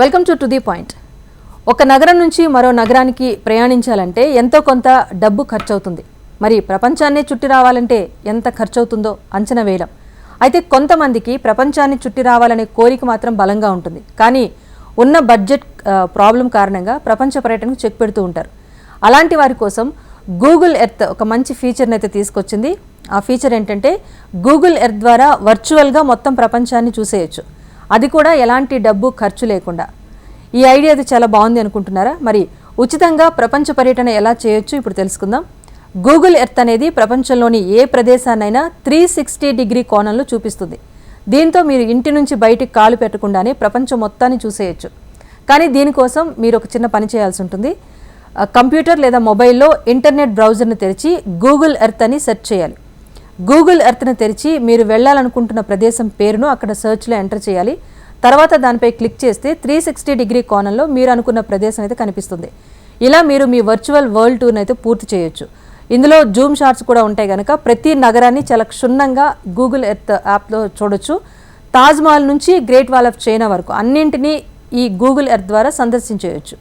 Welcome to the point. ఒక నగరం నుంచి మరో నగరానికి ప్రయాణించాలంటే ఎంతో కొంత డబ్బు ఖర్చు అవుతుంది. మరి ప్రపంచాన్నే చుట్టి రావాలంటే ఎంత ఖర్చు అవుతుందో అంచనా వేయడం. అయితే కొంతమందికి ప్రపంచాన్ని చుట్టి రావాలనే కోరిక మాత్రం బలంగా ఉంటుంది. కానీ ఉన్న బడ్జెట్ ప్రాబ్లం కారణంగా ప్రపంచ పర్యటనకు చెక్ పెడుతూ ఉంటారు. అలాంటి వారి కోసం గూగుల్ ఎర్త్ ఒక మంచి ఫీచర్ని అయితే తీసుకొచ్చింది. ఆ ఫీచర్ ఏంటంటే గూగుల్ ఎర్త్ ద్వారా వర్చువల్గా మొత్తం ప్రపంచాన్ని చూసేయచ్చు. అది కూడా ఎలాంటి డబ్బు ఖర్చు లేకుండా. ఈ ఐడియా అది చాలా బాగుంది అనుకుంటున్నారా? మరి ఉచితంగా ప్రపంచ పర్యటన ఎలా చేయొచ్చు ఇప్పుడు తెలుసుకుందాం. గూగుల్ ఎర్త్ అనేది ప్రపంచంలోని ఏ ప్రదేశాన్నైనా 360 డిగ్రీ కోణంలో చూపిస్తుంది. దీంతో మీరు ఇంటి నుంచి బయటికి కాలు పెట్టకుండానే ప్రపంచం మొత్తాన్ని చూసేయచ్చు. కానీ దీనికోసం మీరు ఒక చిన్న పని చేయాల్సి ఉంటుంది. కంప్యూటర్ లేదా మొబైల్లో ఇంటర్నెట్ బ్రౌజర్ని తెరిచి గూగుల్ ఎర్త్ అని సెర్చ్ చేయాలి. గూగుల్ ఎర్త్ని తెరిచి మీరు వెళ్ళాలనుకుంటున్న ప్రదేశం పేరును అక్కడ సెర్చ్లో ఎంటర్ చేయాలి. తర్వాత దానిపై క్లిక్ చేస్తే 360 డిగ్రీ కోణంలో మీరు అనుకున్న ప్రదేశం అయితే కనిపిస్తుంది. ఇలా మీరు మీ వర్చువల్ వరల్డ్ టూర్ని అయితే పూర్తి చేయొచ్చు. ఇందులో జూమ్ షాట్స్ కూడా ఉంటాయి కనుక ప్రతి నగరాన్ని చాలా క్షుణ్ణంగా గూగుల్ ఎర్త్ యాప్లో చూడొచ్చు. తాజ్మహల్ నుంచి గ్రేట్ వాల్ ఆఫ్ చైనా వరకు అన్నింటినీ ఈ గూగుల్ ఎర్త్ ద్వారా సందర్శించేయచ్చు.